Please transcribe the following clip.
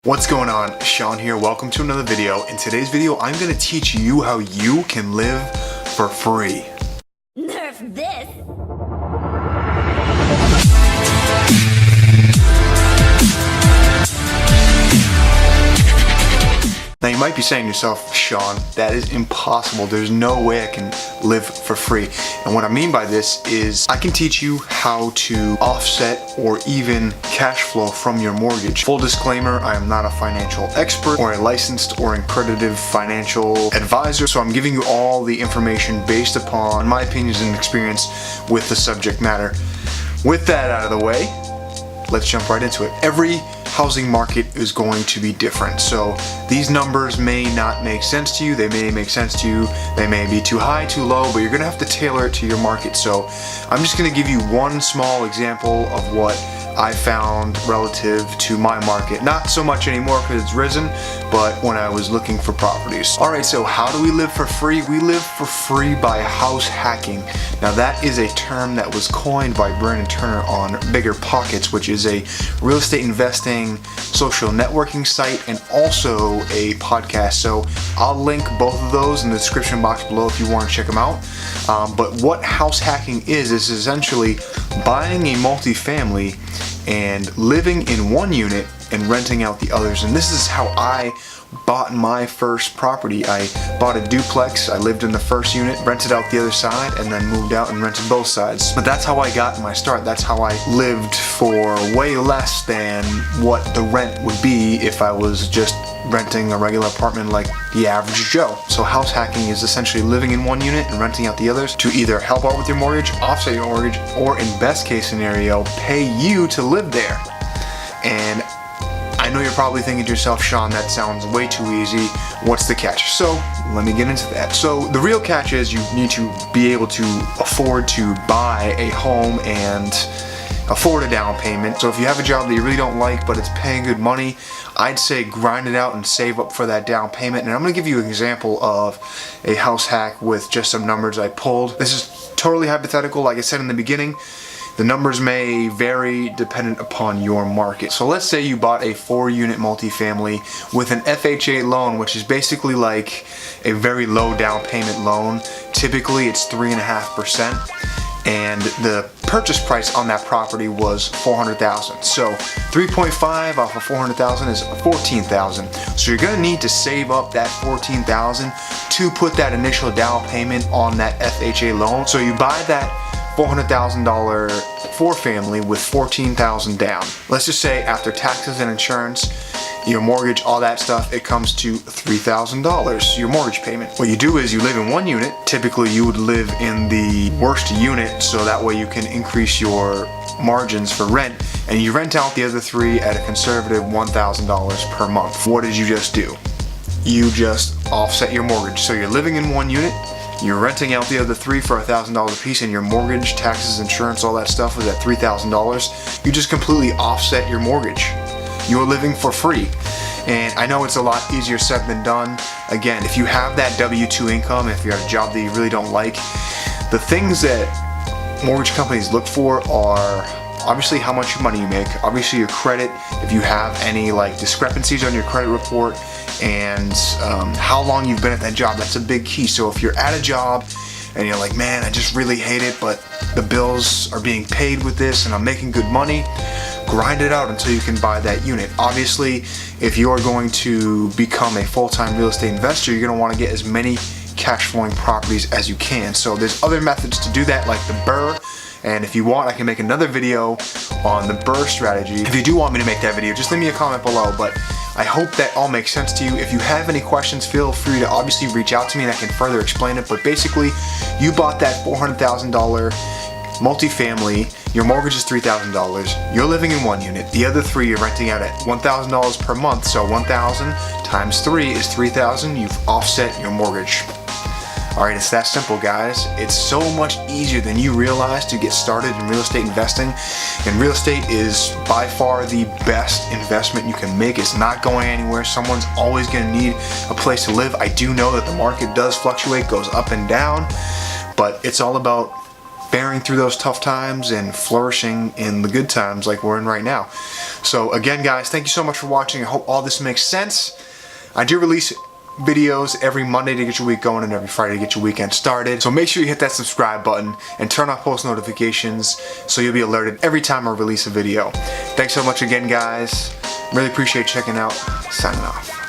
What's going on? Sean here. Welcome to another video. In today's video, I'm going to teach you how you can live for free. Nerf this! Now you might be saying to yourself, Sean, that is impossible. There's no way I can live for free. And what I mean by this is I can teach you how to offset or even cash flow from your mortgage. Full disclaimer, I am not a financial expert or a licensed or accredited financial advisor, so I'm giving you all the information based upon my opinions and experience with the subject matter. With that out of the way, let's jump right into it. Every housing market is going to be different. So these numbers may not make sense to you. They may make sense to you. They may be too high, too low, but you're gonna have to tailor it to your market. So I'm just gonna give you one small example of what I found relative to my market. Not so much anymore because it's risen, but when I was looking for properties. All right, so how do we live for free? We live for free by house hacking. Now that is a term that was coined by Brandon Turner on Bigger Pockets, which is a real estate investing social networking site and also a podcast. So I'll link both of those in the description box below if you want to check them out. But what house hacking is essentially buying a multifamily and living in one unit and renting out the others. And this is how I bought my first property. I bought a duplex, I lived in the first unit, rented out the other side, and then moved out and rented both sides. But that's how I got my start. That's how I lived for way less than what the rent would be if I was just renting a regular apartment like the average Joe. So house hacking is essentially living in one unit and renting out the others to either help out with your mortgage, offset your mortgage, or in best case scenario, pay you to live there. And I know you're probably thinking to yourself, Sean, that sounds way too easy. What's the catch? So let me get into that. So the real catch is you need to be able to afford to buy a home and afford a down payment. So if you have a job that you really don't like but it's paying good money, I'd say grind it out and save up for that down payment. And I'm going to give you an example of a house hack with just some numbers I pulled. This is totally hypothetical. Like I said in the beginning, the numbers may vary dependent upon your market. So let's say you bought a 4-unit multifamily with an FHA loan, which is basically like a very low down payment loan. Typically it's 3.5%. And the purchase price on that property was $400,000. So 3.5 off of $400,000 is $14,000. So you're gonna need to save up that $14,000 to put that initial down payment on that FHA loan. So you buy that $400,000 4-family with $14,000 down. Let's just say after taxes and insurance, your mortgage, all that stuff, it comes to $3,000, your mortgage payment. What you do is you live in one unit. Typically you would live in the worst unit so that way you can increase your margins for rent, and you rent out the other 3 at a conservative $1,000 per month. What did you just do? You just offset your mortgage. So you're living in one unit, you're renting out the other 3 for $1,000 a piece, and your mortgage, taxes, insurance, all that stuff was at $3,000. You just completely offset your mortgage. You're living for free. And I know it's a lot easier said than done. Again, if you have that W-2 income, if you have a job that you really don't like, the things that mortgage companies look for are obviously how much money you make, obviously your credit, if you have any like discrepancies on your credit report, and how long you've been at that job. That's a big key. So if you're at a job and you're like, man, I just really hate it, but the bills are being paid with this and I'm making good money, grind it out until you can buy that unit. Obviously, if you're going to become a full-time real estate investor, you're gonna wanna get as many cash flowing properties as you can. So there's other methods to do that, like the BRRRR. And if you want, I can make another video on the BRRRR strategy. If you do want me to make that video, just leave me a comment below. But I hope that all makes sense to you. If you have any questions, feel free to obviously reach out to me and I can further explain it. But basically, you bought that $400,000 multifamily, your mortgage is $3,000, you're living in one unit, the other 3 you're renting out at $1,000 per month, so 1,000 times 3 is 3,000, you've offset your mortgage. Alright, it's that simple, guys. It's so much easier than you realize to get started in real estate investing. And real estate is by far the best investment you can make. It's not going anywhere. Someone's always going to need a place to live. I do know that the market does fluctuate, goes up and down, but it's all about bearing through those tough times and flourishing in the good times like we're in right now. So again, guys, thank you so much for watching. I hope all this makes sense. I do release videos every Monday to get your week going and every Friday to get your weekend started. So make sure you hit that subscribe button and turn off post notifications so you'll be alerted every time I release a video. Thanks so much again, guys. Really appreciate checking out. Signing off.